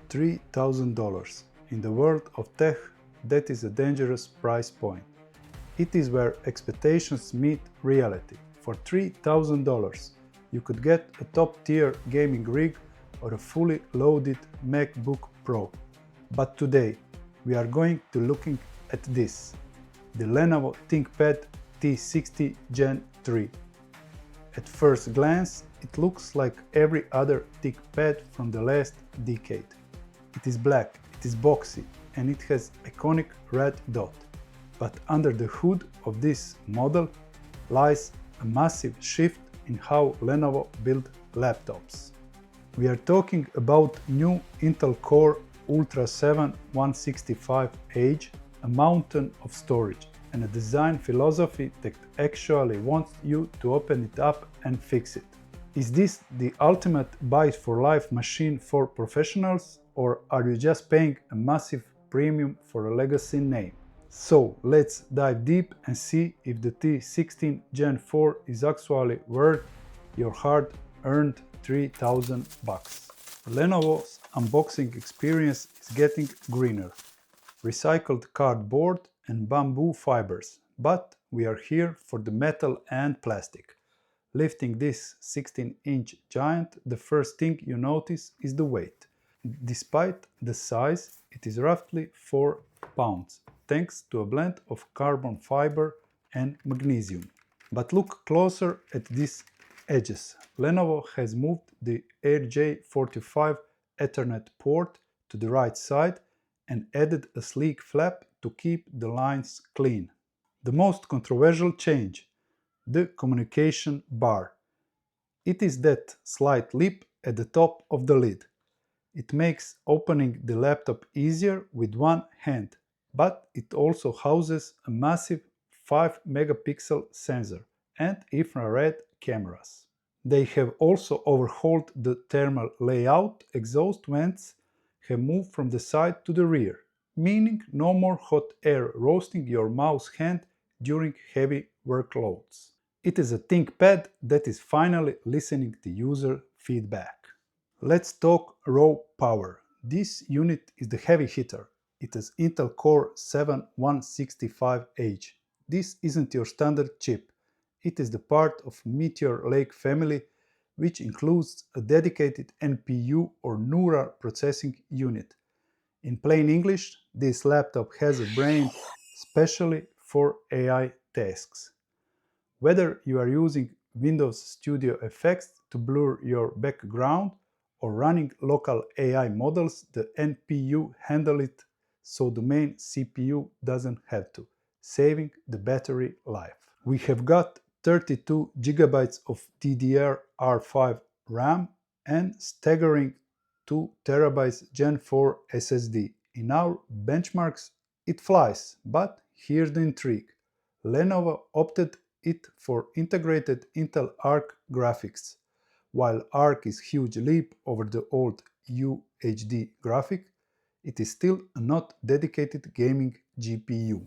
$3,000. In the world of tech, that is a dangerous price point. It is where expectations meet reality. For $3,000, you could get a top-tier gaming rig or a fully loaded MacBook Pro. But today, we are going to looking at this, the Lenovo ThinkPad T16 Gen 3. At first glance, it looks like every other ThinkPad from the last decade. It is black, it is boxy, and it has iconic red dot. But under the hood of this model lies a massive shift in how Lenovo build laptops. We are talking about new Intel Core Ultra 7 165H, a mountain of storage, and a design philosophy that actually wants you to open it up and fix it. Is this the ultimate buy-it-for-life machine for professionals, or are you just paying a massive premium for a legacy name? So let's dive deep and see if the T16 Gen 4 is actually worth your hard-earned $3,000. Lenovo's unboxing experience is getting greener. Recycled cardboard and bamboo fibers, but we are here for the metal and plastic. Lifting this 16-inch giant, the first thing you notice is the weight. Despite the size, it is roughly 4 pounds, thanks to a blend of carbon fiber and magnesium. But look closer at these edges. Lenovo has moved the RJ45 Ethernet port to the right side and added a sleek flap to keep the lines clean. The most controversial change, the communication bar. It is that slight lip at the top of the lid. It makes opening the laptop easier with one hand, but it also houses a massive 5-megapixel sensor and infrared cameras. They have also overhauled the thermal layout. Exhaust vents have moved from the side to the rear, meaning no more hot air roasting your mouse hand during heavy workloads. It is a ThinkPad that is finally listening to user feedback. Let's talk raw power. This unit is the heavy hitter. It is Intel Core 7 165H. This isn't your standard chip. It is the part of Meteor Lake family, which includes a dedicated NPU or neural processing unit. In plain English, this laptop has a brain specially for AI tasks. Whether you are using Windows Studio Effects to blur your background or running local AI models, the NPU handles it so the main CPU doesn't have to, saving the battery life. We have got 32 GB of DDR5 RAM and staggering 2 TB Gen 4 SSD. In our benchmarks, it flies, but here's the intrigue. Lenovo opted it for integrated Intel Arc graphics. While Arc is a huge leap over the old UHD graphic, it is still a not dedicated gaming GPU.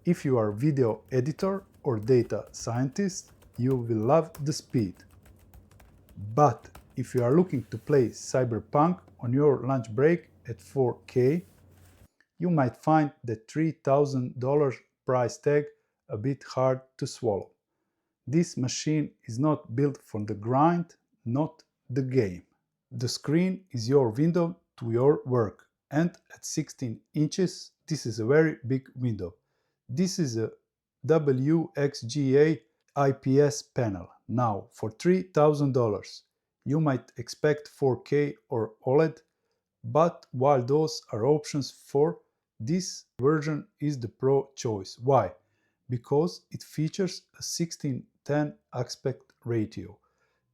If you are a video editor or data scientist, you will love the speed. But if you are looking to play Cyberpunk on your lunch break at 4K, you might find the $3,000 price tag a bit hard to swallow. This machine is not built for the grind, not the game. The screen is your window to your work, and at 16 inches, this is a very big window. This is a WUXGA IPS panel. Now, for $3,000, you might expect 4K or OLED, but while those are options, for this version is the Pro choice. Why? Because it features a 16:10 aspect ratio.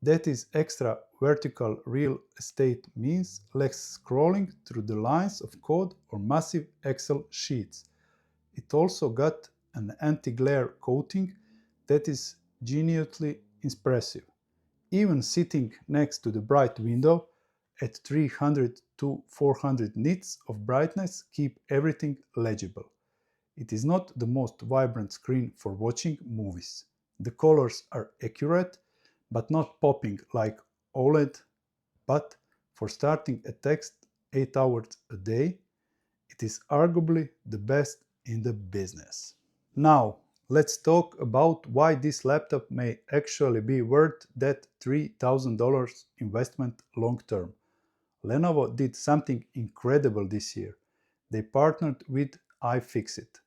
That is, extra vertical real estate means less scrolling through the lines of code or massive Excel sheets. It also got an anti-glare coating that is genuinely impressive. Even sitting next to the bright window at 300 to 400 nits of brightness keep everything legible. It is not the most vibrant screen for watching movies. The colors are accurate, but not popping like OLED. But for starting a text 8 hours a day, it is arguably the best in the business. Now, let's talk about why this laptop may actually be worth that $3,000 investment long term. Lenovo did something incredible this year. They partnered with iFixit.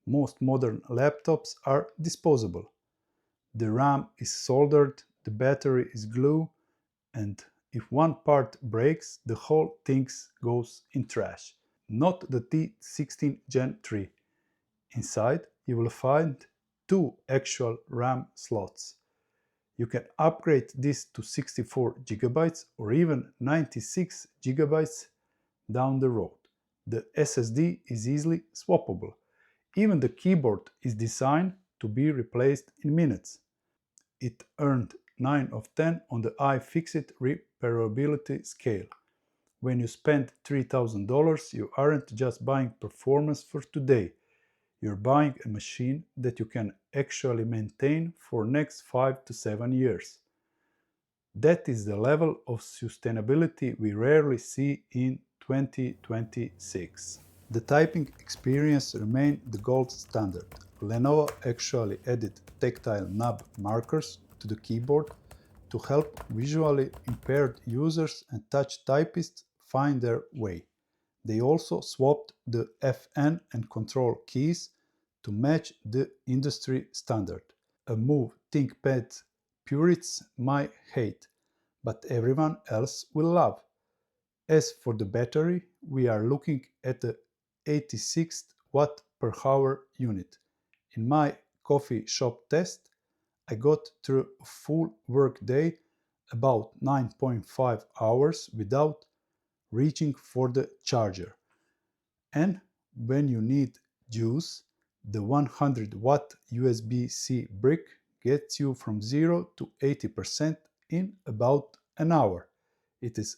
Most modern laptops are disposable. The RAM is soldered, the battery is glue, and if one part breaks, the whole thing goes in trash. Not the T16 Gen 3. Inside, you will find two actual RAM slots. You can upgrade this to 64 GB or even 96 GB down the road. The SSD is easily swappable. Even the keyboard is designed to be replaced in minutes. It earned 9 of 10 on the iFixit repairability scale. When you spend $3,000, you aren't just buying performance for today. You're buying a machine that you can actually maintain for next 5 to 7 years. That is the level of sustainability we rarely see in 2026. The typing experience remained the gold standard. Lenovo actually added tactile knob markers to the keyboard to help visually impaired users and touch typists find their way. They also swapped the FN and Control keys to match the industry standard, a move ThinkPad purists might hate, but everyone else will love. As for the battery, we are looking at a 86 watt per hour unit. In my coffee shop test, I got through a full work day about 9.5 hours without reaching for the charger. And when you need juice, the 100 watt USB-C brick gets you from 0 to 80% in about an hour. It is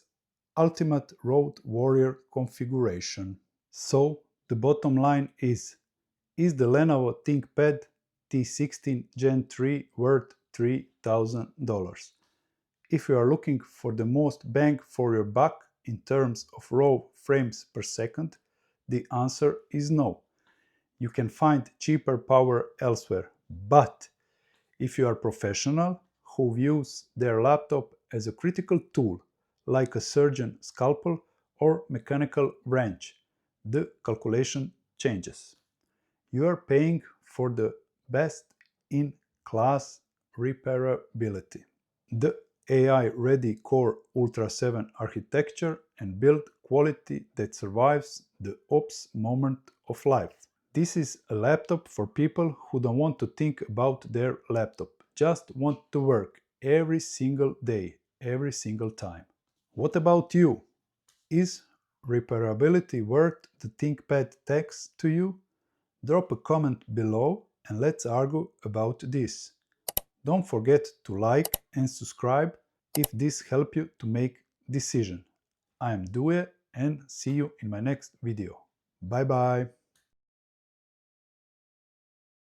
ultimate road warrior configuration. So the bottom line is the Lenovo ThinkPad T16 Gen 3 worth $3,000? If you are looking for the most bang for your buck in terms of raw frames per second, the answer is no. You can find cheaper power elsewhere, but if you are a professional who views their laptop as a critical tool, like a surgeon scalpel or mechanical wrench, the calculation changes. You are paying for the best-in-class repairability. The AI-ready Core Ultra 7 architecture and build quality that survives the ops moment of life. This is a laptop for people who don't want to think about their laptop, just want to work every single day, every single time. What about you? Is repairability worth the ThinkPad tax to you? Drop a comment below and let's argue about this. Don't forget to like and subscribe if this helped you to make decision. I am Due and see you in my next video. Bye bye.